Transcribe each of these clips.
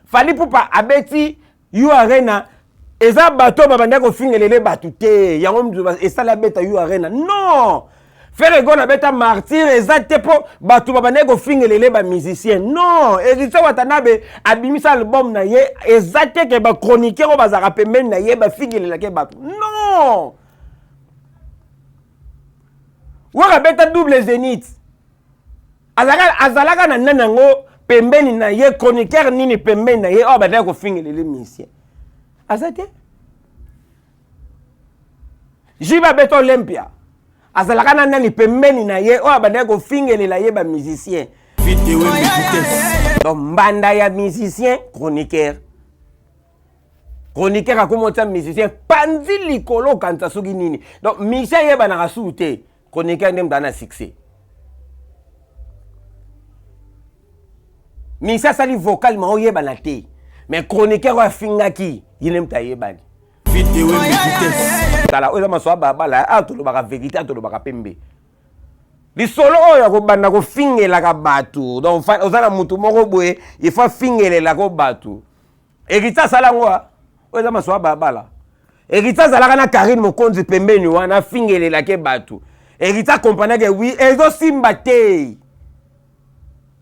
Fali Poupa abeti You Arena eza bato babanda ko fingelele batu te yango mduba esala beta You Arena non Ferregola beta martyr ezate po batu babanda ko fingelele ba musicien non Erita Watanabe abimisa album na ye ezate ke ba chroniqueur o bazaka pembeni na ye ba fingelela ke batu non Waka beta double zénith azalaka na nanango pembeni na ye chroniqueur nini pembeni na ye o badako fingelele musicien azate Jiba beto Olympia azalaka na nani pembeni na ye o badako fingelela ye ba musicien vidéo donc mbanda ya musicien chroniqueur akomota musicien panzi likolo kanta soki nini donc musicien ye bana rasute chroniqueur ndem dana succès Misa sali vocal ma oyeba na te mais chroniqueur wa fingaki yele mta yebani vidéo vitesse tala oza maswa bala atolo baka vérité atolo baka pembe li solo oyo ko banda ko fingela ka batu donc ozana mutu moko boye il faut fingelela ko batu Erita salangwa oza maswa bala Erita zalaka na Karine Mokonzi pembeni wana fingelela ke batu Erita comprendre que oui ezo simba te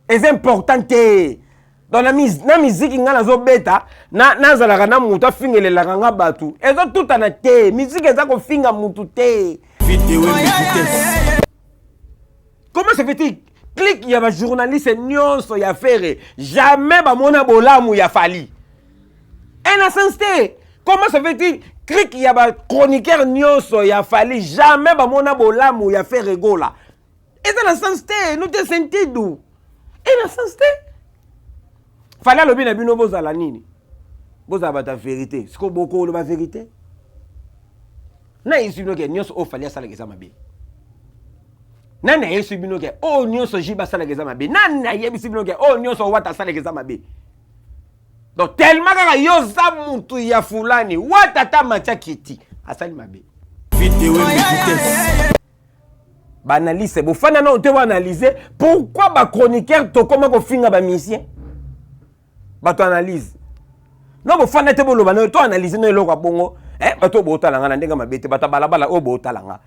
c'est important que dans la musique ngana zo beta na zalaka na mutu fingelela nga batu ezo tuta na te musique eza ko finga mutu te vidéo comment se fait-il clique ya ba journaliste nyonso ya faire jamais ba mona bolamu ya Fali en sens te comment se fait-il clique ya ba chroniqueur nyonso ya Fali jamais ba mona bolamu ya faire gola et dans sens te nous te sentido et la sens te Fallait le bien bino bozala nini bozala ta vérité ce que beaucoup le vérité na ici no ke nyonso o fallait sala keza mabe na yesu bino ke o nyonso jiba sala keza mabe na yebi bino ke o nyonso wata sala keza mabe donc tellement ka yo za muntu ya fulani wata ta macha kiti asali mabe vidéo vitesse banalise bo fana na te wa analyser pourquoi ba chroniqueur to comment ko finga ba musicien ba to analyse non bo fana te bolo ba to analyser no eloko bongo ba to bo talanga na ndenga mabete ba ta balabala o bo talanga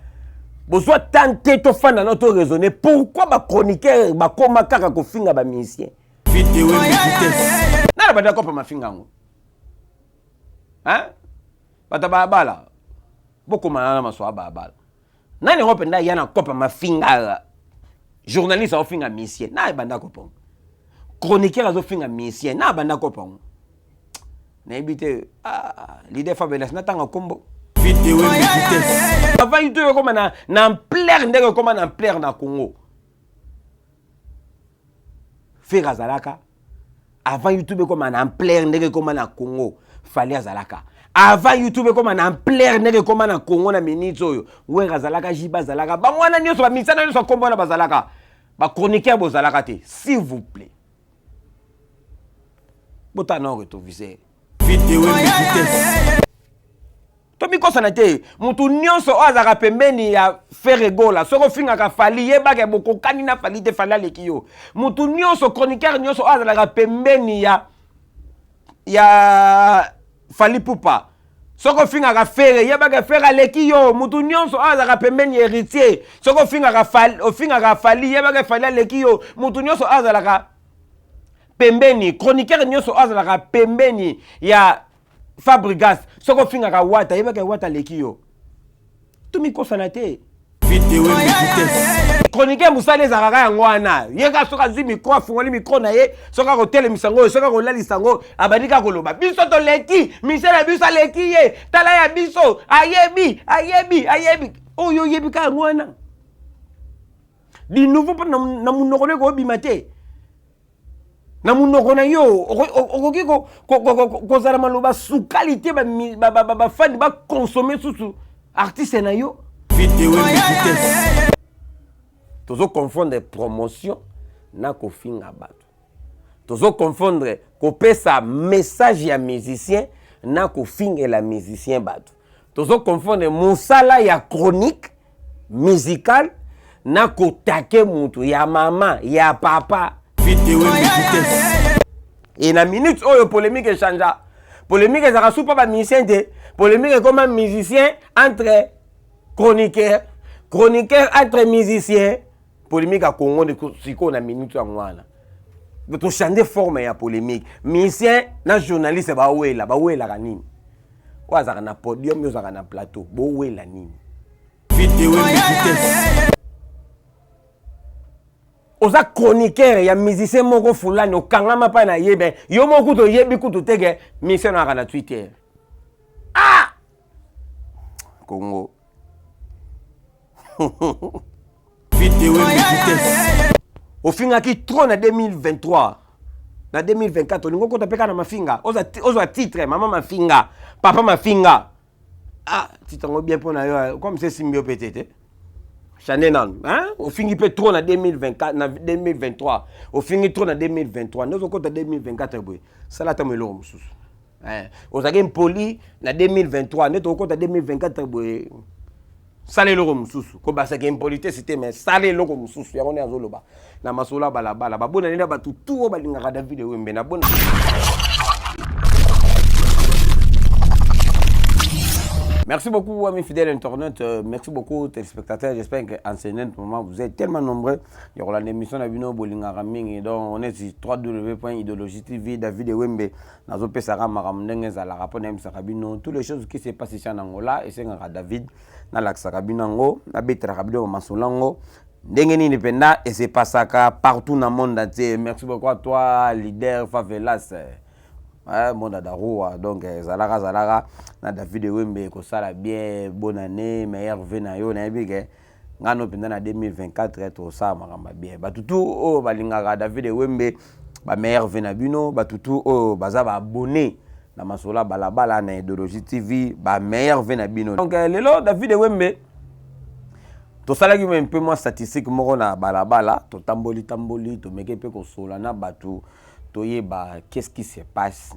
bo so tenter to fana na to raisonner pourquoi ba chroniqueur ba koma kaka ko finga ba musicien vidéo vitesse na ba da ko pa mafinga ngo ba ta balabala boko manana maswa balabala nani ngopenda yana kopa mafinga journaliste a finga musicien na banda ko pon chroniqueur a finga musicien na banda ko pon na ibite l'idée fabelas na tanga kombo vidéo vitesse avant YouTube comme na ampleur ndenge comme na ampleur na Congo Fera Zalaka avant YouTube comme na ampleur ndenge comme na Congo fallait Zalaka avant YouTube comme en ampleur nege comme na Congo na minutes oyo wera zalaka jiba zalaka ba mwana nyonso ba misana nyonso kombo na bazalaka ba chroniqueur bozalaka te s'il vous plaît botana reto visé vidéo vitesse to mikosa na te mutu nyonso azaka pembeni ya Ferregola soko finga ka Fali yeba ke bokokani na Fali te Fali aleki yo mutu nyonso chroniqueur nyonso azaka pembeni ya Fali Poupa soko finga ka Fere yeba ke Fere aleki yo mutu nyonso azaka pembeni héritier soko finga ka Fali yeba ke Fali aleki yo mutu nyonso azaka pembeni chroniqueur nyonso azaka pembeni ya Fabregas soko finga ka Wata yeba ke Wata aleki yo tumi kosana te vidéo vitesse chroniqueur musale zakaka yango wana yeka soka zi micro fungoli micro na ye soka ko tele misango soka ko lali sango abadika koloba biso to leki misela biso leki ye tala ya biso ayebi oyo yebi ka wana di nouveau na munoko ne ko bimate na munoko na yo okoki ko zala maloba sous qualité ba fan ba consommer sous artiste na yo vidéo vitesse tozo confondre promotion na ko finga bato tozo confondre ko pesa message ya musicien na ko finga la musicien bato tozo confondre musala ya chronique musical na ko take mutu ya mama ya papa vidéo vitesse Et na minute oyo polémique change. Polémique ezaka sous pas musicien de polémique comme un musicien entre chroniqueur entre musicien polémique à Congo de siko na minute ngwana. To changer forme ya polémique. Musicien na journaliste ba wela kanini. Wazaka na podium yo zaka na plateau bo wela nini. Vidéo vitesse. Oza chroniqueur ya musicien moko fulani okangama pa na yebe yo moko to yebi kutu tege musicien na kana Twitter. Ah! Congo. Vidéo vitesse. Ofinga ki trop na 2023. Na 2024 olingo kota peka na mafinga. Oza titre maman mafinga, papa mafinga. Ah, titre ngo bien pona yo comme c'est simbio peut-être. Chanenan, hein? Au fingi peut trop na 2024 na 2023. Au fingi trop na 2023. Nous au 2024 boy. Ça là tamo lo mususu. Hein? Au zagem poli na 2023, net au 2024 boy. Ça les lo mususu. Ko ba sa game polité c'était mais ça les lo mususu. Ya on est azoloba. Na masola balabala. Ba bona nina ba tout ba linga da vidéo wembe na bona. Merci beaucoup, amis fidèles internautes. Merci beaucoup, téléspectateurs. J'espère qu'en ce moment, vous êtes tellement nombreux. Il y aura l'émission de Bino Bolinga Raming. Donc, on est sur www.idéologie TV, David Wembe. Nazo Pesara Maramdenge, Zala Raponem Sarabino. Toutes les choses qui se passent ici en Angola. Et c'est David, Nalak Sarabinango, Nabetra Rabino Masolango. Ndengeni Indépendant. Et c'est pas ça partout dans le monde entier. Merci beaucoup à toi, leader Favelas. Monde d'Aroua, donc Zalara, na David Wembe, ko sala bien, bonne année, meilleur vœu na yo, na bige, ngano pendant na 2024, être ça, maramba bien. Batutu, oh, balingara David Wembe, ba meilleur vœu na bino, batutu, oh, baza ba abonné, na masola balabala, na Idéologie TV, ba meilleur vœu na bino. Donc, lelo, David Wembe, to sala ki un peu moins statistique, moro na balabala, to tamboli, to meke pe ko sola na batu, ba qu'est-ce qui se passe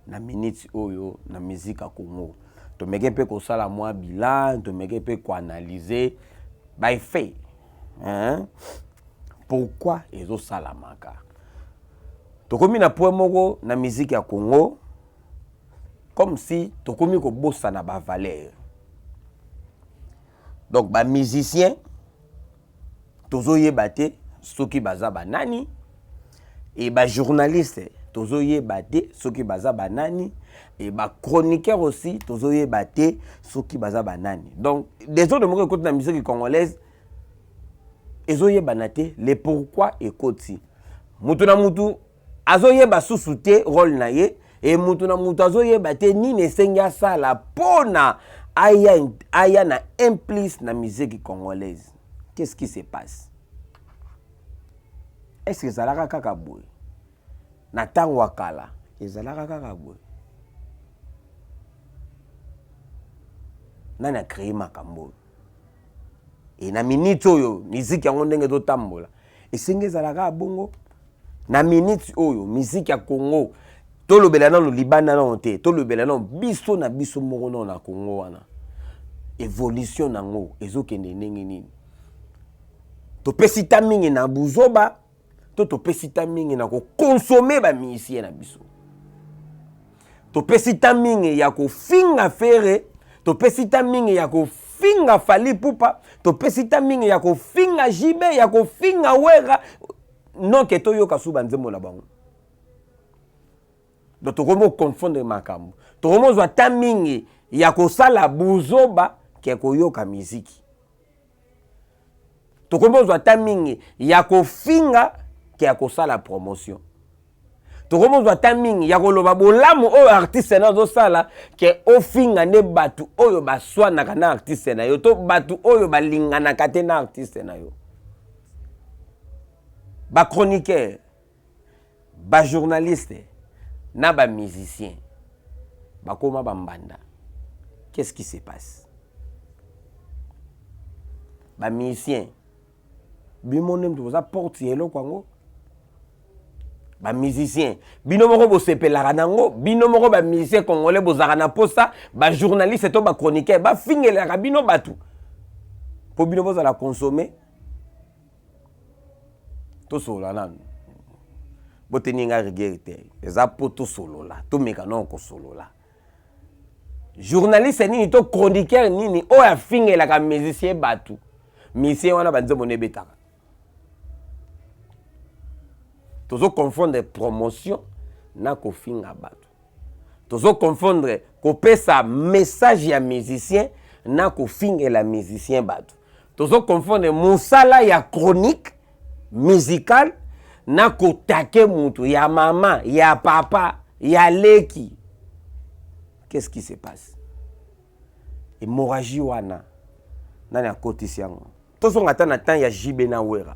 na minute oyo na musique à Congo to meke pe ko sala moi bilan to meke pe ko analyser ba fait hein pourquoi ezo sala maka to komi na point moko na musique à Congo comme si to komi ko bossa na ba valeur donc ba musicien tozo yebate soki baza banani et ba journaliste tozoye baté soki baza banani et ba chroniqueur aussi tozoye baté soki baza banani. Donc des autres mots écoutent la musique congolaise ezoye banaté les pourquoi écouti mutu na mutu azoye ba susute rôle na ye et mutu na mutu azoye baté ni nesenga sala pona aya na implice na musique congolaise. Qu'est-ce qui se passe? Est-ce que ça l'a kaka boy? Na tango wakala, ezalaka kaka boy. Nani a créé makambo? Et na minute oyo, musique yango ndenge to tambola. Esenge ezalaka bongo. Na minute oyo, musique ya Congo. To lobela na Libana na te, to lobela na biso na biso moko na Congo wana. Évolution nango, ezokende ndenge nini? To pesita mingi na buzoba. To pesita mingi na ko consommer ba musicien na biso. To pesita mingi ya ko finga fere, to pesita mingi ya ko finga Fally Ipupa, to pesita mingi ya ko finga Jibe, ya ko finga Wera, non ke to yoka suba nzembo na bango. Donc to komo confondre makambo. To komo zwa ta mingi ya ko sala buzoba ke ko yoka muziki. To komo zwa ta mingi ya ko finga qui a causé la promotion. To komo zwa timing ya koloba bolamu oyo artiste na zo sala ke ofinga ne batu oyo baswana kana artiste na yo to batu oyo balingana kate na artiste na yo. Ba chroniqueur, ba journaliste, na ba musicien. Ba koma bambanda. Qu'est-ce qui se passe? Ba musicien. Bimonem to za porte yelo kwango. Ba musicien bino moko bo sepelaka nango bino moko ba musicien congolais bozaka na posa ba journaliste to ba chroniqueur ba fingelaka bino batu po bino bozala consommer to sola nanu boteninga rigueur te eza po to solola to mekano ko solola journaliste nini to chroniqueur nini o afingelaka musicien batu musicien wana banzembo ne betaka tozo confondre promotion na kofinga batu tozo confondre kopesa message ya musicien na kofingela musicien batu tozo confondre musala ya chronique musicale na kotake mutu ya mama ya papa ya leki. Qu'est-ce qui se passe? Hémorragie wana nani akotisi yango tozo ngata na temps ya JB na Wera.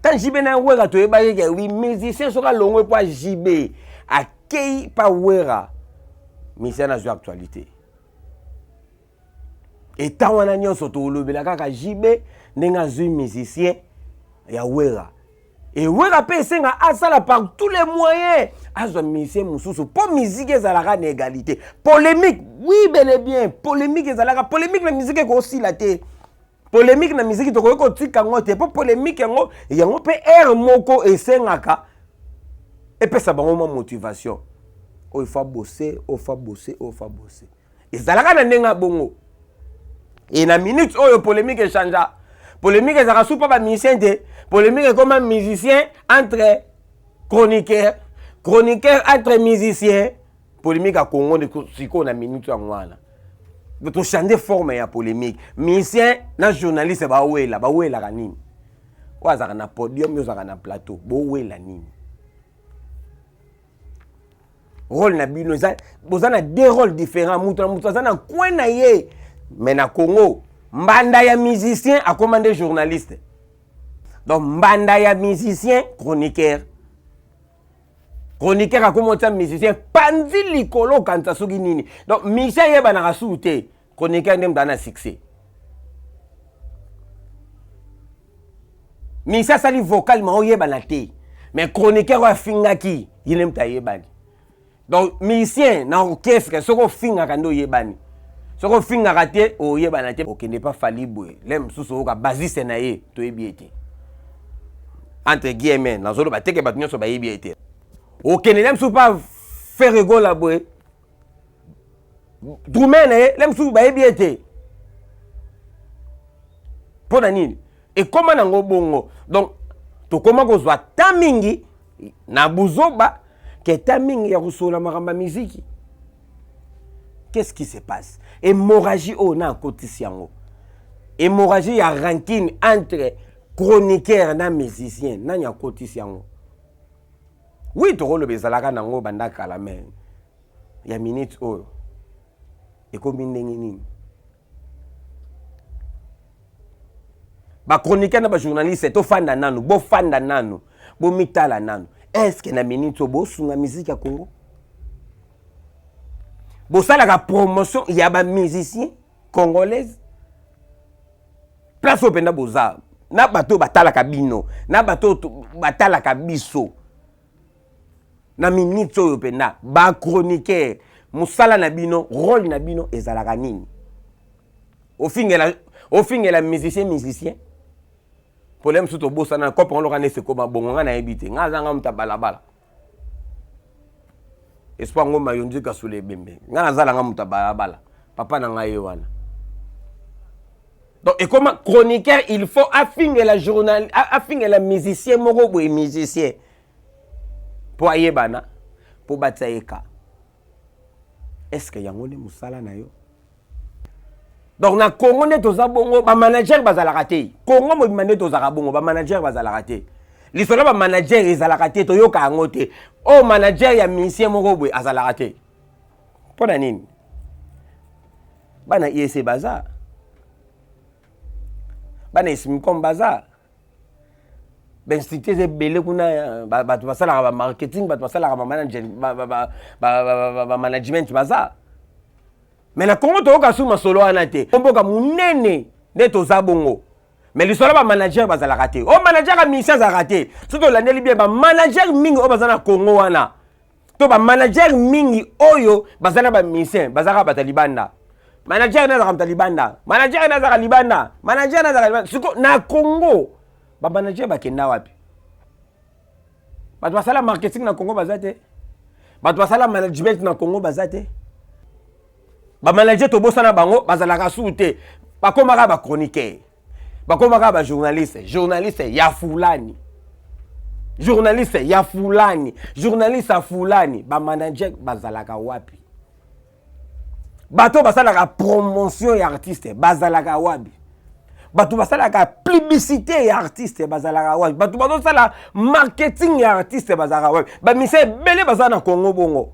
Tant JB na Wera to yeba ke oui musicien soka longwe po JB akei pa Wera. Musicien na zo actualité. Et tant wana nyonso to lobela kaka JB ndenga zo musicien ya Wera. Et Wera pe senga asala par tous les moyens. Azo musicien mususu pour musique ezalaka na égalité. Polémique, oui bel et bien, polémique ezalaka, polémique na musique ko aussi la té. Polémique na musique to ko tika ngote, po polémique yango pe air moko esengaka. Et pe ça bango motivation. Oh il faut bosser, oh faut bosser, oh faut bosser. Ezalaka na ndenga bongo. Et na minute oyo polémique echangea. Polémique ezalaka sous pas musicien de polémique comme un musicien entre chroniqueur entre musicien polémique à Congo de siko na minute ngwana to changer forme ya polémique musicien na journaliste ba wela kanini wazaka na podium yozaka na plateau bo wela nini rôle na bino za bozana deux rôles différents mutu za na coin na ye mais na Congo mbanda ya musicien a commandé journaliste. Donc mbanda ya musicien chroniqueur. Chroniqueur a commandé musicien panzi likolo kanta soki nini. Donc musicien yeba na rasute chroniqueur ndem dana succès. Musicien sali vocal ma yeba na te. Mais chroniqueur wa fingaki yelem ta yebani. Donc musicien na orchestre soko finga kando yebani. Soko finga raté o yeba na te o n'est pas fallible lem suso ka basiste na ye to yebiete entre guillemets na zolo ba teke batunyo so ba yebiete o kene lem su pas faire rigolo la boy Droumene lem su ba yebiete pona nini e koma na ngobongo donc to koma ko zwa tamingi na buzoba ke tamingi ya kusola makamba muziki. Qu'est-ce qui se passe? Hémorragie on a quotidien. Hémorragie ya rancune entre chroniqueur na musicien na nya quotidien. Oui to rolo bezalaka nango banda kala mais ya minute oyo. E komi ndenge nini? Ba chroniqueur na ba journaliste to fanda nanu, bo fanda nanu, bo mitala nanu. Est-ce que na minute bo sunga musique ya Congo? Bosala la promotion il y a ba musicien congolaise place openda boza na bato batala kabino na bato batala kabiso na minute oyo penda ba chroniqueur musala na bino rôle na bino ezalaka nini ofingela musicien problème surtout bosa na kopon lo kana se koma bongo ngana ebite ngazanga mutabalabala espoir ngoma yonjika sule bembe ngana zala nga mutabalabala papa na ngai wana. Donc et comme chroniqueur il faut affinger la journal affinger la musicien moko boy musicien pour ayebana pour batsaeka est-ce que yango ne musala na yo. Donc na Congo ne toza bongo ba manager bazala te Congo mo bimande toza bongo ba manager bazala te l'histoire ba manager ezalaka te to yoka yango te o manager ya musicien moko boy azalaka te pona nini bana IEC baza bana Simcom baza ben structure belé kuna bato basala ba marketing bato basala ba manager ba management baza mais na Congo to yoka suma solo ana te mboka munene nde toza bongo. Mais l'histoire ba manager bazala raté. Oh manager a musicien za raté. Surtout l'année bien ba manager mingi o bazana Congo wana. To ba manager mingi oyo bazana ba musicien bazaka ba talibanda. Manager na za talibanda. Manager na za libanda. Manager na za libanda. Surtout na Congo ba manager ba kenda wapi? bato basala marketing na Congo bazate bato basala management na Congo bazate ba manager to bosana bango bazalaka soute bakomaka ba chroniqueur bakomaka ba journaliste ya fulani journaliste ya fulani journaliste ya fulani ba manager bazalaka wapi bato basalaka promotion ya artiste bazalaka wapi bato basalaka publicité ya artiste bazalaka wapi bato bazosala marketing ya artiste bazalaka wapi ba mise belé bazana na Congo bongo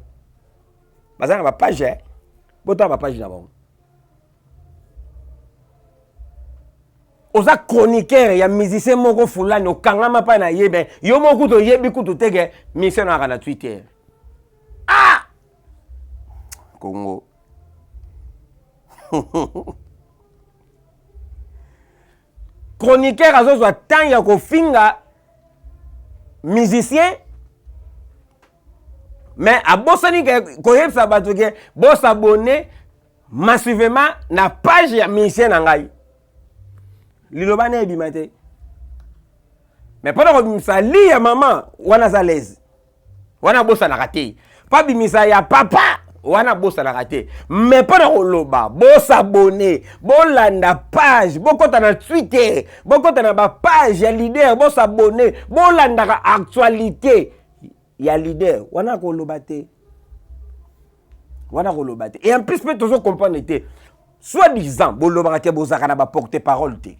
bazana ba page bota ba page na bongo oza chroniqueur ya musicien moko fulani okangama pa na yebe yo moko to yebi kutu teke mission na kana Twitter Congo chroniqueur azozwa temps ya kofinga musicien mais abosani koyebisa bato ke bosabone massivement na page ya musicien na ngai liloba na ebima te mais mpona kobimisa li ya mama wana za lese wana bosanaka te mpa bimisa ya papa wana bosanaka te mais mpona koloba bosabone bolanda page bokota na Twitter bokota na bapage ya leader bosabone bolandaka actualité ya leader wana koloba te et en plus mpe tozo comprendre te soi-disant bolobaka te bozaka na baporte parole te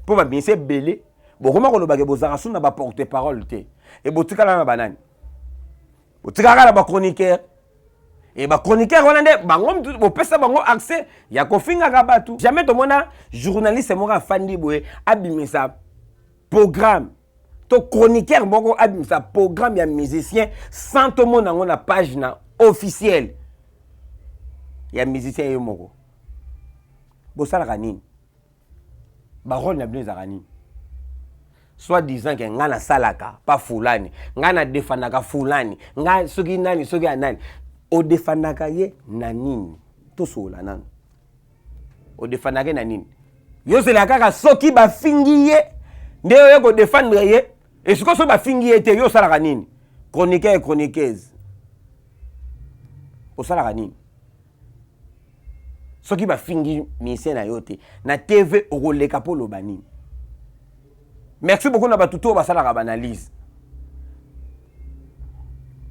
mpo babimisa ebele bokoma kolobaka bozaka su na baporte parole te e botikala na banani botikaka na bachroniqueur et bachroniqueur wana nde bango bopesa bango accès ya kofingaka bato jamais tomona journaliste moko afandi boye abimisa programme to chroniqueur moko abimisa programme ya musicien sans tomona yango na page na officielle ya musicien yo moko bosalaka nini barole na bino ezalaka nini soit disant que nga na salaka pa fulani nga na defandaka fulani nga soki nani soki ya nani odefandaka ye na nini tosola nani odefandaka ye na nini yozela kaka soki bafingi ye nde oye kodefendre ye esiko soki bafingi ye te yo osalaka nini chroniqueur et chroniqueuse osalaka nini soki bafingi musicien na yo te na TV okoleka mpo loba nini merci beaucoup na bato to basalaka banalise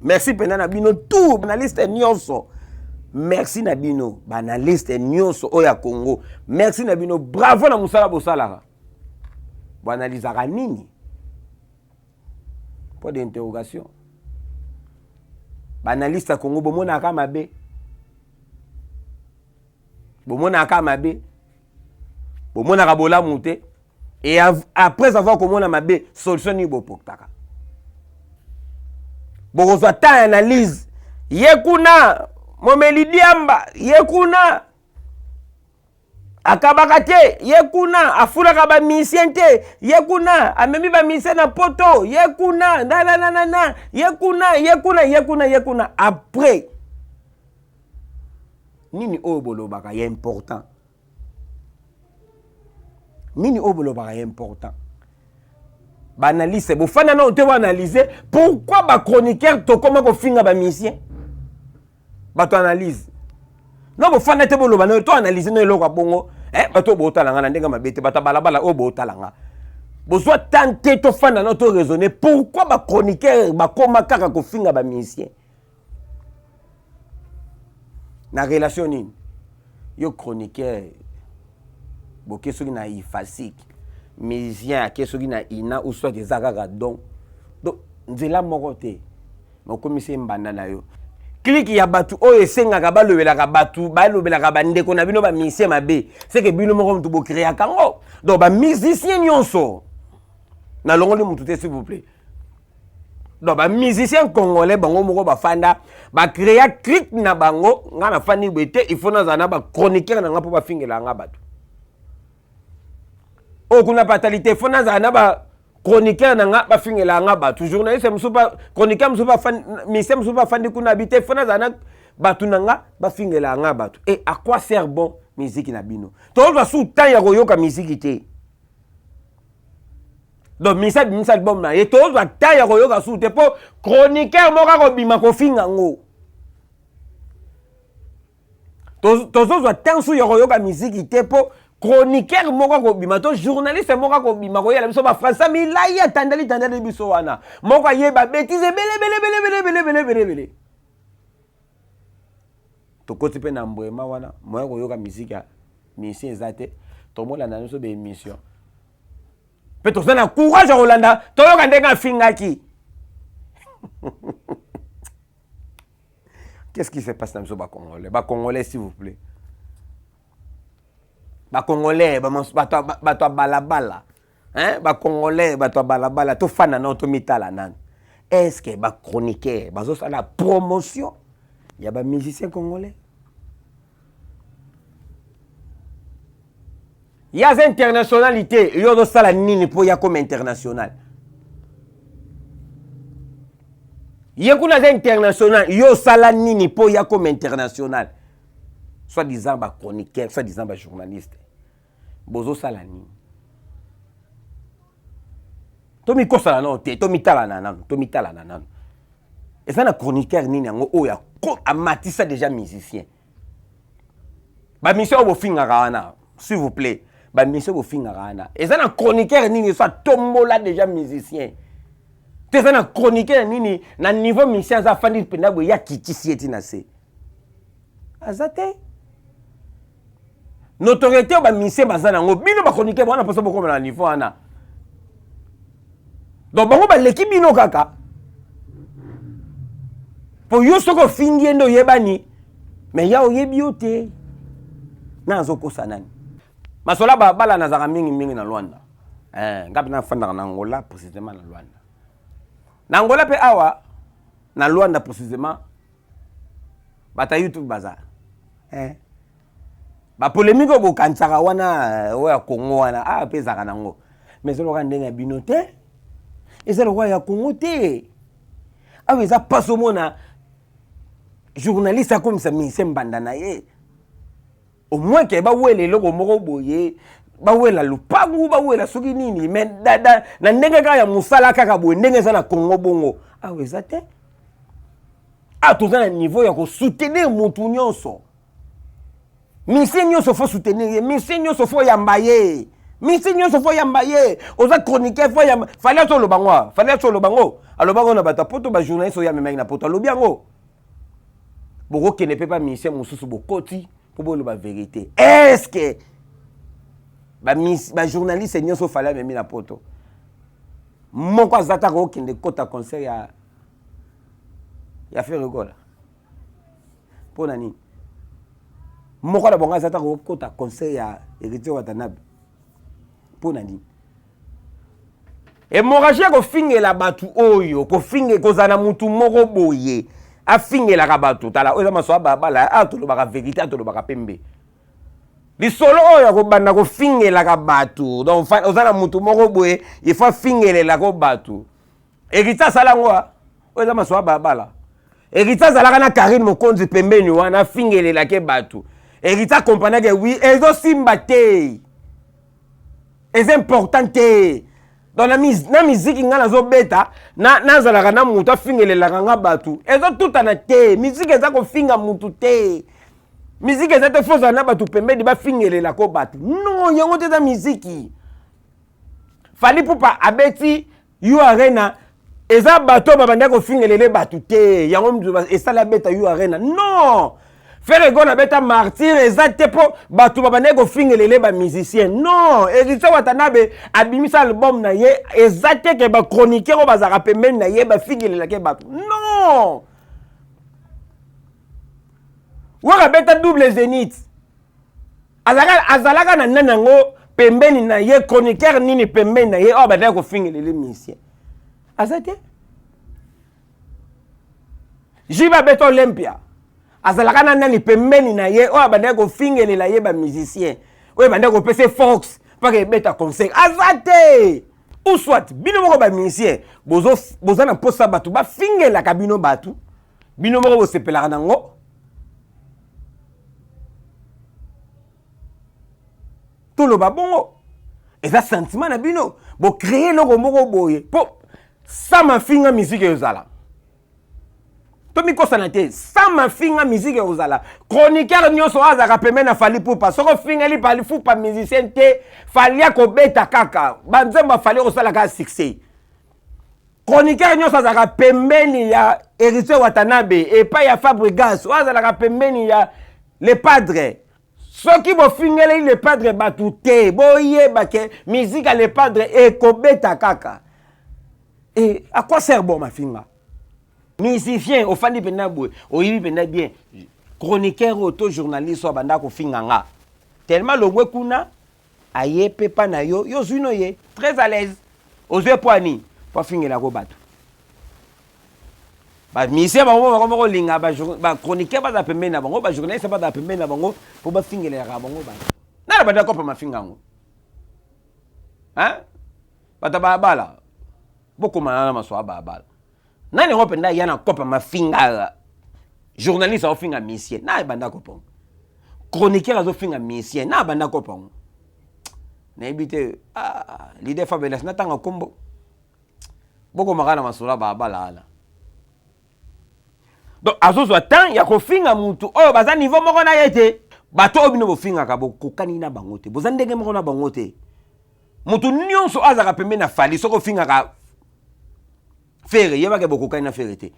merci pena na bino tout banaliste nyonso merci na bino banaliste nyonso oya Congo merci na bino bravo na musala bosalaka banalizaka nini point d'interrogation banaliste Congo bomonaka mabe bomonaka bolamu te et après avoir komona mabe solution ni bopokaka bokozwa ta analyse yekuna momeli diamba yekuna akabaka te yekuna afulaka ba musicien te yekuna amemi ba musicien na poto yekuna na yekuna après nini oyo bolobaka ya important nini oyo bolobaka ya important banalise bofanda na ote analyser pourquoi ba chroniqueur to koma ko finga ba musicien bato analyse non bofanda te boloba na to analyser no eloko bongo bato botalanga na ndenga mabete bata balabala o botalanga bozwa tante to fanda na to raisonner pourquoi ba chroniqueur ba koma kaka ko finga ba musicien na relation nini yo chroniqueur boke soki na ifasik musicien ake soki na ina ou soit des akaka donc nzela moko te mokomisi mbanda na yo kliki ya batu oyo esengaka balobelaka batu balobelaka bandeko na bino ba musicien mabe c'est que bino moko mutu bokreaka ngo donc ba musicien nyonso na longoli mutu te s'il vous plaît donc ba musicien congolais bango moko bafanda ba créa clique na bango nga na fani bete il faut na zana ba chroniqueur na nga po ba fingela nga batu o kuna fatalité faut na zana ba chroniqueur na nga ba fingela nga batu journaliste musuba chroniqueur musuba fan musicien musuba fandi kuna habité faut na zana batu na nga ba fingela nga batu et à quoi sert bon musique na bino to va sous temps ya koyoka musique te donc misa album na ye tozwa ta ya koyoka su te po chroniqueur moko akobima kofinga ngo tozozwa ta su ya koyoka miziki te po chroniqueur moko akobima to journaliste moko akobima koyela biso bafransa milai atandali biso wana moko ayeba betise belebele tokoti mpe na mbwema wana moya koyoka miziki ya misien eza te tomolanda nyonso baémission mpe toza na courage ya kolanda toyoka ndenge afingaki qu'est-ce qui se passe na biso bacongolais s'il vous plaît bacongolais bato ya balabala bacongolais bato ya balabala tofanda nao tomitala nani est-ce que bachroniqueur bazosala promotion ya bamusicien congolais ya za internationalité yo ozosala nini mpo ya comme international ye kuna za international yo osala nini mpo ya comme international soit disant bachroniqueur soit disant bajournaliste bozosala nini tomikosala nano te tomitala na nano eza na chroniqueur nini yango oyo amatisa déjà musicien bamission oyo bofingaka wana s'il vous plaît bamission bofingaka wana eza na chroniqueur nini so atombola déjà musicien te eza na chroniqueur nini na niveau musicien aza afandi mpenza boye ya kitisi eti na se aza te notoriété oyo bamusicien baza nango bino bachroniqueur wana mposa bokomela na niveau wana donc bango baleki bino kaka po yo soko ofingi ende oyebani me ya oyebi yo te na azokosa nani masola bala nazaka mingi na Luanda ngapi nafandaka na Angola précisément na Luanda na Angola pe awa na Luanda précisément bata YouTube baza ba polémique bokansaka wana oya Congo wana pezaka nango mais ezaloka ndenge ya bino te ezaloka ya Congo te awa eza paso mona journaliste akomisa mise mbanda na ye au moins ke bawela eloko moko boye bawela lupangu bawela soki nini mais na ndenge kaka ya musala kaka boye ndenge eza na Congo bongo awa eza te toza na niveau ya kosoutenir mutu nyonso mise nyonso fo soutenir ye mise nyonso fo yamba ye mise nyonso fo yamba ye oza chroniqueur fo yamba fallait to lobango alobango na bata poto ba journaliste oya memaki na poto alobi yango bokokende mpe bamise mosusu bokoti mpo boloba vérité est-ce que bajournaliste nyonso fallait amemi na poto moko aza taka okende kota concert ya Ferregola mpo na nini moko na bongo aza taka okota concert ya Héritier Watanabe mpo na nini hémorragie kofingela bato oyo kozala mutu moko boye afingelaka bato tala oyo eza maso abala atolobaka vérité atolobaka pembe lisolo oyo akobanda kofingelaka bato donc oza na mutu moko boye ifo afingelelaka bato Héritier asala yango oyo eza maso abala Héritier azalaka na Karine Mokonzi pembeni wana afingelelaka bato Héritier akompanake oui ezosimba te eza important te donc na miziki nga nazobeta nazalaka na mutu afingelelaka nga bato ezotutana te miziki eza kofinga mutu te miziki eza te fozala na bato pembeni bafingelelaka bato non yango te eza miziki Fally Ipupa abeti Yo Arena eza bato babanda kofingelele bato te yango esala beta Yo Arena non Ferregola beta martyr eza te po bato babanda kofingelele ba musicien non Héritier Watanabe abimisa album na ye eza te ke ba chroniqueur o bazaka pembeni na ye ba fingelelaka bato non waka beta double zénith azalaka na nanango pembeni na ye chroniqueur nini pembeni na ye o badaka kofingelele musicien azate Jiba beta Olympia azalaka na nani pembeni na ye oyo bandaka kofingelela ye ba musicien oyo bandaka kopesa Fox paka ebeta concert azate ou soit bino moko ba musicien boza na posa bato bafingelaka bino bato bino moko bosepelaka nango toloba bongo Et ça sentiment na bino bo créer loko moko boye po ça ma finga musique yozala to mi kosa na te ça ma finga musique yozala chroniqueur nyonso azaka pembe na fali pupa soko finga li pali fupa musicien te fali ko beta kaka banzemba fali osala ka succès chroniqueur nyonso azaka pembeni ya Héritier Watanabe et pas ya Fabregas azala pembeni ya les padres. Ceux qui vont finir les padres batouté, boye bake, musique à les padres et kobeta kaka. Et à quoi sert bon ma finga? Musicien, au fandi penabou, au yibi penabien, chroniqueur auto journaliste au banda ko finganga. Tellement le wekuna aye pepa na yo, yo zuno ye, très à l'aise. Aux yeux poigni, pour finir la robate. Ba musicien ba ngo linga ba chroniqueur ba za pembe na bango ba journaliste ba za pembe na bango pour ba fingela ya bango ba na ba da kopa mafinga ngo hein ba ta ba bala boko manana maso ba bala nani ngo penda yana kopa mafinga journaliste au finga musicien na ba nda kopa chroniqueur azo finga musicien na ba nda kopa na ebite l'idée fabelas na tanga kombo boko magana maso ba bala ala. Donc, azozo temps ya ko finga mutu oyo baza niveau moko na yete bato obino bo finga ka bo kokani na bango te boza ndenge moko na bango te mutu nyonso azaka pembe na fali soko finga ka fere yeba ke bo kokani na fere te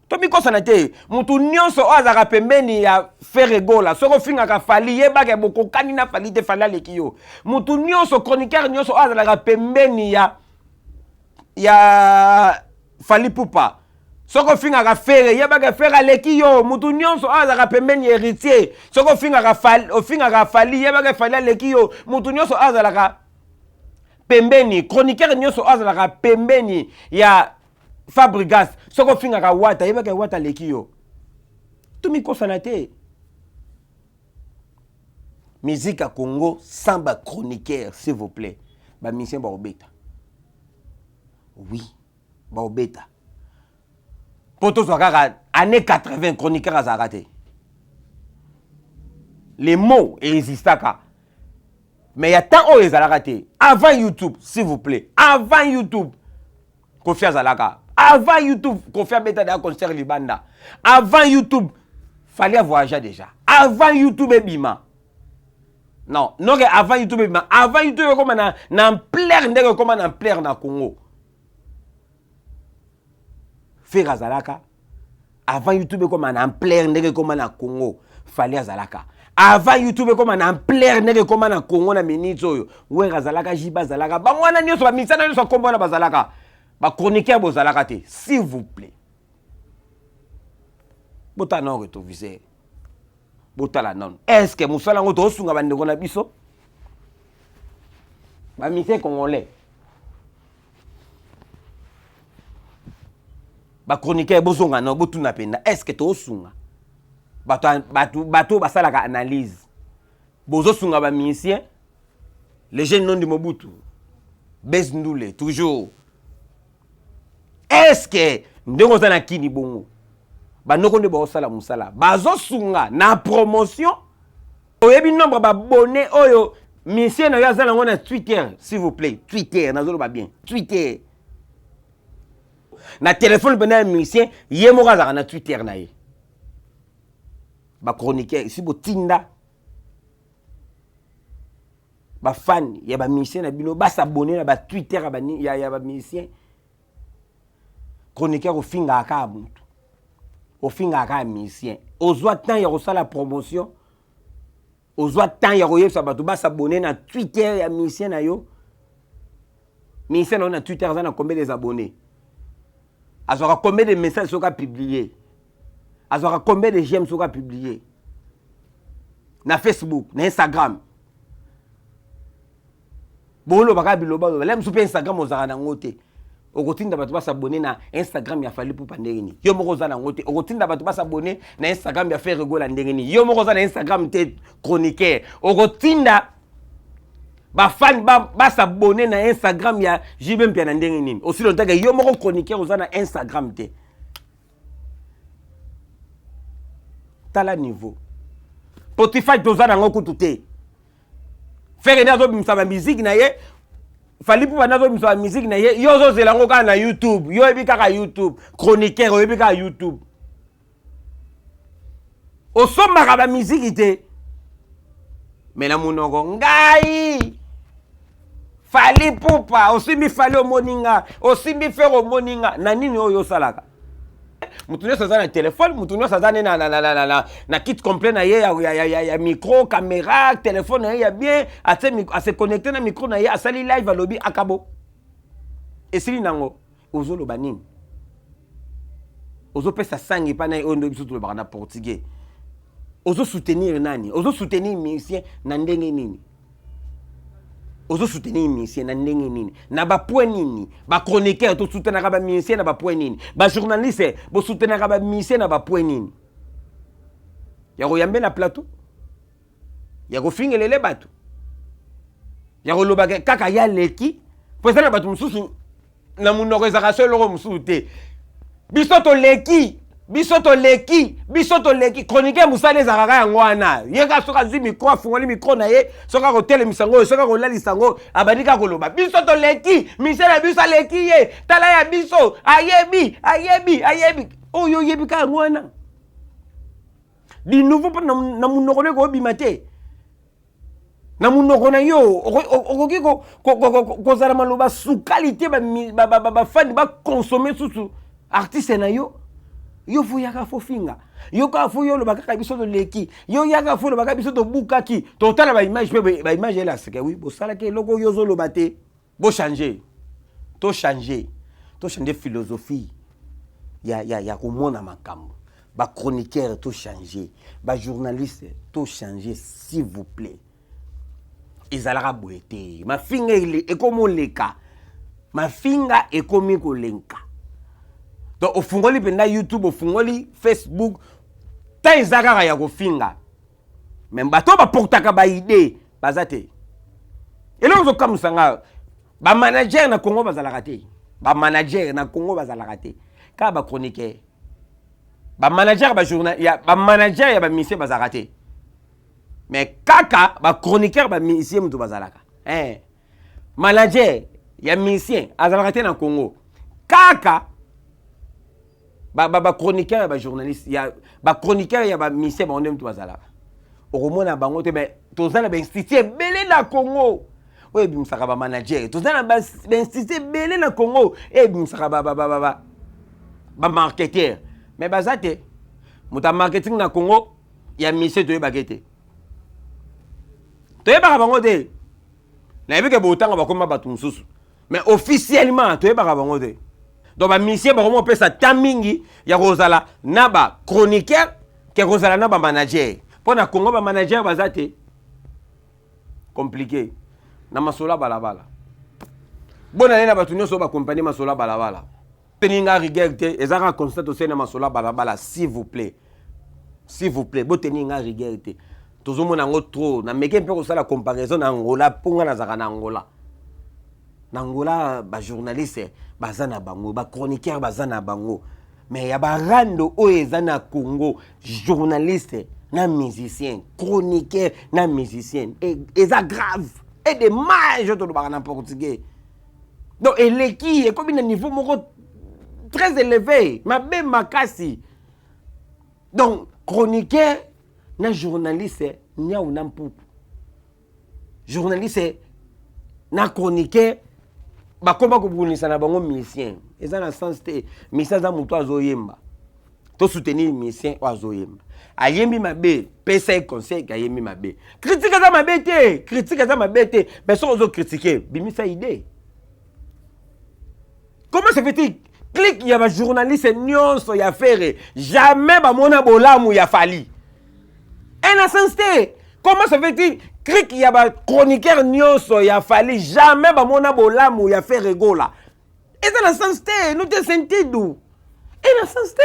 to mi kosa na te mutu nyonso azaka pembeni ya fere gola soko finga ka fali yeba ke bo kokani na fali te fala leki yo mutu nyonso chroniqueur nyonso azaka pembeni ya fali pupa soko finga ka fere yeba ke fere leki yo mutu nyonso azaka pembeni héritier soko finga ka fali yeba ke fali leki yo mutu nyonso azalaka pembeni chroniqueur nyonso azalaka pembeni ya Fabregas soko finga ka wata yeba ke wata leki yo tumi kosana te musique à Congo sans ba chroniqueur s'il vous plaît ba mission ba obeta oui ba obeta. Poto soit années 80 chroniqueur a raté. Les mots existent ka. Mais il y a tant où ils ont raté. Avant YouTube, s'il vous plaît. Avant YouTube, Kofi Azalaka. Avant YouTube, Kofi Abeta de concert Libanda. Avant YouTube, fallait voyager déjà. Avant YouTube et Bima. Non, non avant YouTube et Bima. Avant YouTube comme en plein comme en plein na Congo. Faire Azalaka. Avant YouTube comme en plein nègre comme en Congo. Fallait Azalaka. Avant YouTube comme en plein nègre comme en Congo na minito. Ouais Azalaka jiba Azalaka. Ba mwana nyoso ba misana nyoso kombo na Bazalaka. Ba chroniqueur bozalaka te, s'il vous plaît. Bota non retovisé. Bota la non. Est-ce que musala ngo to sunga bandeko na biso? Ba misé congolais. Ba chroniqueur bozonga non botuna penda. Est-ce que to sunga? Bato basala ka analyse. Bozo sunga ba musicien. Les jeunes non du Mobutu. Besndoule toujours. Est-ce que ndeko za na kini bongo? Ba noko nde ba sala musala. Bazo sunga na promotion. Oyebi nombre ba abonné oyo musicien na yazala ngo na Twitter, s'il vous plaît. Twitter nazolo ba bien. Twitter. Na téléphone bena musicien yemo kaza na Twitter na ye. Ba chroniqueur si bo tinda. Ba fan ya ba musicien na bino ba s'abonner na ba Twitter ya ba musicien. Chroniqueur au finga aka muntu. Au finga aka musicien. Ozwa temps ya kosala promotion. Ozwa temps ya koyebisa bato ba s'abonner na Twitter ya musicien na yo. Musicien na Twitter za na combien des abonnés? Azora combien de messages soka publier? Azora combien de j'aime soka publier? Na Facebook, na Instagram. Bolo baka biloba, lem soupe Instagram ozara na ngote. Okotinda bato ba s'abonner na Instagram ya fali pour pandengini. Yo moko za na ngote. Okotinda bato ba s'abonner na Instagram ya faire rigola ndengini. Yo moko za na Instagram te chroniqueur. Okotinda ba fan ba s'abonner na Instagram ya JB Mpia na ndengini. Aussi longtemps que yo moko chroniqueur za na Instagram te. Tala niveau. Spotify toza na ngoku tuté. Faire nazo bimisa ba musique na ye. Fali Poupa nazo bimisa ba musique na ye. Yo zo zelango ka na YouTube. Yo ebi kaka YouTube. Chroniqueur yo ebi kaka YouTube. Osomaka ba musique ite. Mais na munoko ngai. Fali Poupa osimbi fali omoninga. Osimbi faire omoninga. Na nini oyo salaka? Mutunyo saza na téléphone, mutunyo saza na kit complet na ye ya micro, caméra, téléphone na ye ya bien, a se connecter na micro na ye, a sali live à lobby akabo. Et sili nango, ozo lo banini. Ozo pesa sangi pa na ye ondo biso to lo na portugais. Ozo soutenir nani? Ozo soutenir musicien na ndenge nini? Ozo soutenir musicien na ndenge nini? Na ba point nini? Ba chroniqueur to soutenir ba musicien na ba point nini? Ba journaliste bo soutenir ba musicien na ba point nini? Ya ko yambe na plateau. Ya ko fingelele bato. Ya ko loba kaka ya leki. Pesa na bato mususu na munoko ezaka solo ko mususu te. Bisoto leki. Bisoto leki chroniqueur musale ezaka yango wana yenga soka zi micro afungoli micro na ye soka ko tele misango soka ko lali sango abadika koloba bisoto leki misela biso leki ye tala ya biso ayebi oyo yebi ka yango wana di nouveau pa na munoko ne ko bimate na munoko na yo okoki ko zala maloba sukalite ba fan ba consommer susu artiste na yo. Yo fu yaka fo finga. Yo ka fu yo lo baka biso to leki. Yo yaka fu lo baka biso to bukaki. To tala ba image ba image là c'est que oui, bo sala ke loko yo zo lo baté. Bo changer. To changer philosophie. Ya ko mona makambo. Ba chroniqueur to changer. Ba journaliste to changer s'il vous plaît. Izalara boete. Ma finga e komo leka. Ma finga e komi ko lenka. Donc, au fungoli penda YouTube, au fungoli Facebook, ta izaka ya ko finga. Même bato ba portaka ba idée, bazate. Et là on zo comme sanga, ba manager na Congo bazalaka te. Ba manager na Congo bazalaka te. Ka ba chroniqueur. Ba manager ba journal, ya ba manager ya ba ministère bazalaka te. Mais kaka ba chroniqueur ba ministère muto bazalaka. Manager ya ministère azalaka te na Congo. Kaka ba chroniqueur ba journaliste ya ba chroniqueur ya ba ministère ba ondem to bazala okomona bango te mais tozana ba institut belé na Congo oye bimsaka ba manager tozana ba institut belé na Congo e bimsaka ba marketeur mais bazate muta marketing na Congo ya ministère to bagete to ba bango te na yebike botanga ba koma batu mususu mais officiellement to ba bango te. Donc, ba ministère ba comment ça tamingi ya kozala na ba chroniqueur ke kozala na ba manager. Pour na Congo ba manager bazate compliqué. Na masola balabala. Bona na ba tunyo so ba compagnie masola balabala. Teninga rigueur te ezaka constate aussi na masola balabala s'il vous plaît. S'il vous plaît, bo teninga rigueur te. Tozomona ngo trop na meke mpe ko sala comparaison na Angola ponga na zaka na Angola. Nangola ba journaliste bazana bango ba chroniqueur bazana bango mais ya ba rando o ezana Congo journaliste na musicien chroniqueur na musicien et ça grave et des mages to ba na portugais donc eleki est comme un niveau moko très élevé mabe makasi donc chroniqueur na journaliste nya una mpupu journaliste na chroniqueur ba komba ko bunisa na bango musicien eza na sens te musicien za muto azoyemba to soutenir musicien azoyemba ayembi mabe pesa e conseil ka yembi mabe critique za mabe te mais so ozo critiquer bimisa idée comment se fait-il clique ya ba journaliste nyonso ya faire jamais ba mona bolamu ya fali en sens te comment se fait-il Krik ya ba chroniqueur nyonso ya fali jamais ba mona bolamu ya faire regola. Et dans le sens te, nous te sentido. Et dans le sens te.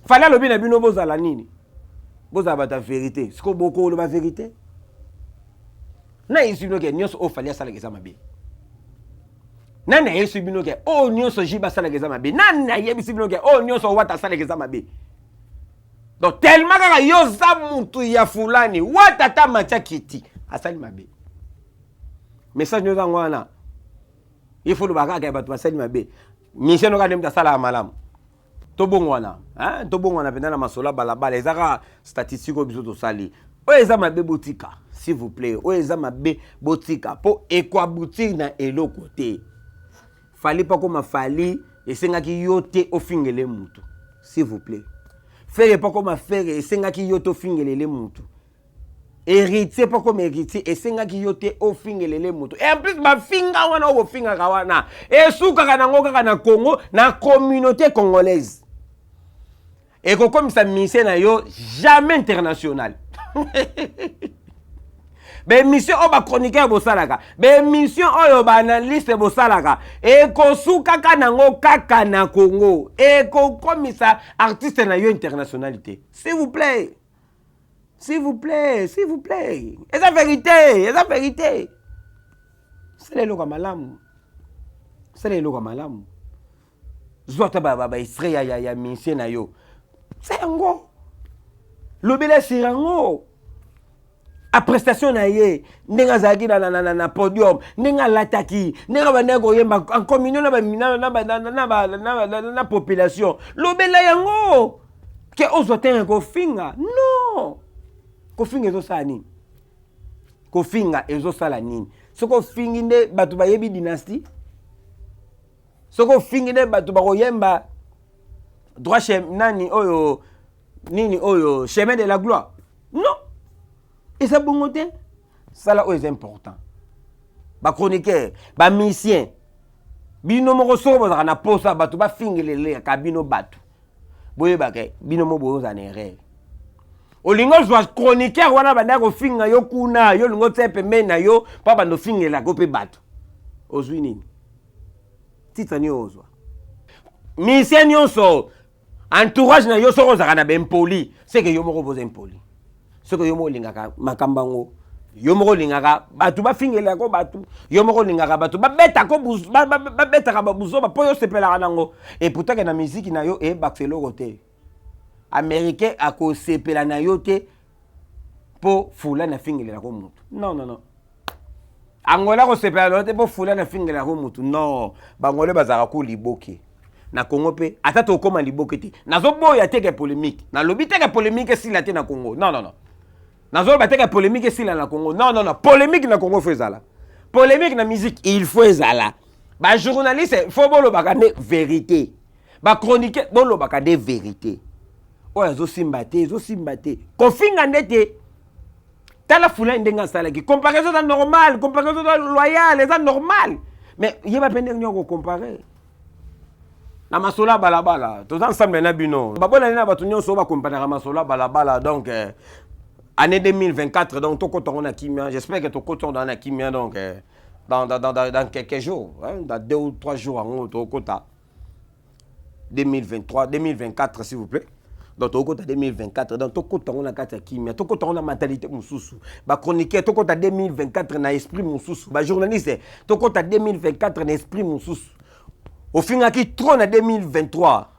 Fala lobi na bino bozala nini? Bozala ta vérité. Siko boko lo ba vérité. Na isi bino ke nyonso o fali asala keza mabe. Nana yesu bino ke o nyonso jiba sala keza mabe. Nana yebi bino ke o nyonso wata sala keza mabe. Donc tellement que yo za mutu ya fulani watata macha kiti asali mabe message nous wana il faut le bagage ka bato asali mabe mission ka dem ta sala malamu to bongwana hein to bongwana pena na masola balabala ezaka statistique obiso to sali o eza mabe botika s'il vous plaît o eza mabe botika po ekwa boutique na eloko te fali pa koma fali esengaki yote ofingele mutu s'il vous plaît faire pas comme faire esengaki yote ofingele mutu héritier pas comme héritier esengaki yote ofingele mutu et en plus ba finga wana o finga kawana e suka kana ngoka kana Congo na communauté congolaise et comme ça mission na yo jamais international be mission o ba chroniqueur bo salaka be mission oyo ba analyste bo salaka e ko suka kana ngo kaka na Congo e ko komisa artiste na yo internationalité s'il vous plaît s'il vous plaît s'il vous plaît et la vérité c'est le loka malamu zota ba Israël ya mission na yo c'est ngo lobela sirango a prestation na ye ndenga zaki na podium ndenga lataki ndenga baneko yemba en communion na population lobela yango ke ozotenga ko finga non ko finga ezo sala nini ko finga ezo sala nini soko fingi nde batu bayebi dynastie soko fingi nde batu bakoyemba droit chez nani oyo chemin de la gloire non. Et ça bon côté ça là est important ba chroniqueur ba musicien bino mo so ba na posa batu ba fingele ka bino batu boye ba ke bino mo bo za nere olingo zo chroniqueur wana ba ndako finga yo kuna yo lingo tsepe mena yo pa ba no fingela ko pe batu ozwi nini titani ozwa musicien nyonso entourage na yo so za na ben poli c'est que yo mo ko impoli ce que yo mo lingaka makambango yo mo lingaka batu ba fingela ko batu yo mo lingaka batu ba beta ko ba beta ka buzo ba po yo sepela nango et pourtant que na musique na yo e baxelo côté américain a ko sepela na yo te po fula na fingela ko mutu non angola ko sepela te po fula na fingela ko mutu non bangole bazaka ko liboke na Congo pe ata to koma liboke te nazo boya teke polémique na lobi teke polémique si la te na Congo non nazo ba teke polémique si la na Congo non polémique na Congo faut ezala polémique na musique il faut ezala ba journaliste faut bolo bakane vérité ba chroniqueur bolo bakane vérité o yazo simbate ko finga ndete tala fula ndenga sala ki comparaison est normal comparaison loyale est normal mais yeba pende nyoko comparer na masola balabala tous ensemble na bino babona na batu nyonso ba comparer masola balabala donc année 2024 donc toko tona kimia j'espère que toko tona kimia donc dans quelques jours hein, dans 2 ou 3 jours en toko ta 2024 s'il vous plaît donc toko ta 2024 donc toko tona kata kimia toko tona mentalité mususu ba chroniqueur toko ta 2024 na esprit mususu ba journaliste toko ta 2024 na esprit mususu au finga qui trône en 2023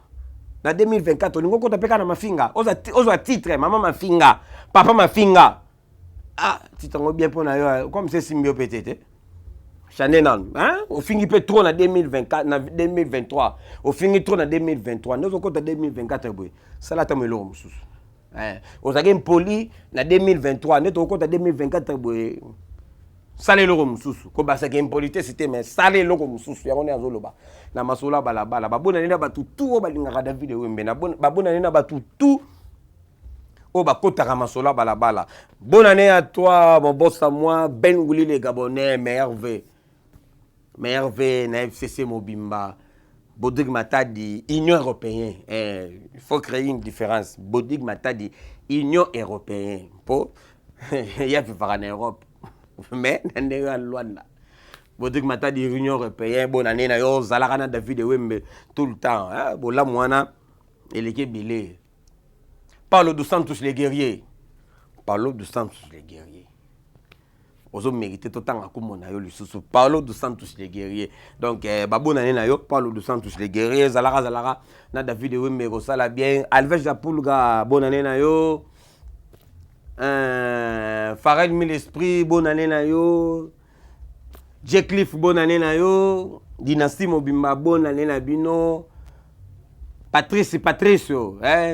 na 2024 on ngoko tapeka na mafinga oza titre maman mafinga papa mafinga titre ngo bien pour na yo comme c'est simbio peut-être Chanel hein au fingi peut trône en 2024 na 2023 au fingi trône en 2023 nous okota 2024 boy ça la tamelo mususu hein ozage poli na 2023 neto okota 2024 boy sale loko mususu ko basa ke impolite c'était mais sale loko mususu ya kone azoloba na masola balabala babona nena batu tout balingaka David Wembe na babona nena batu tout o bakotaka masola balabala bonne année à toi mon boss à moi Ben Gouli les Gabonais merveille na FCC Mobimba Bodig Matadi Union européenne il faut créer une différence Bodig Matadi Union européenne pour il y a fait en Europe mais ndenge Luanda Bodik Matadi Union européenne bonne année na yo zalaka David Wembe tout le temps hein bola mwana eleke bilé Paulo dos Santos les guerriers ozo mérité tout temps akomona yo lisusu Paulo dos Santos les guerriers donc bonne année na yo Paulo dos Santos les guerriers zalaka na David Wembe ko sala bien Alves Japulga bonne année na yo Farel Mille Esprit, bonne année na yo. Jcliff, bonne année na yo. Dynastie Mobimba, bonne année na bino. Patrice,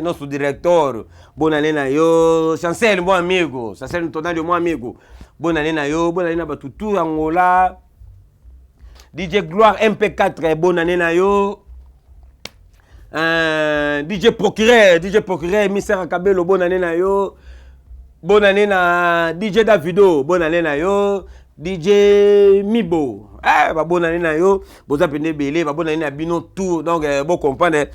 notre directeur, bonne année na yo. Chancel, mon amigo. Chancel, ton de mon amigo. Bonne année na yo. Bonne année na Batutu Angola. DJ Gloire MP4, bonne année na yo. DJ Procureur, Mister Akabelo, bonne année na yo. Bonne année na DJ Davido, bonne année na yo. DJ Mibo, bonne année na yo. Boza pende belé, bonne année na bino tout. Donc, bon comprendre,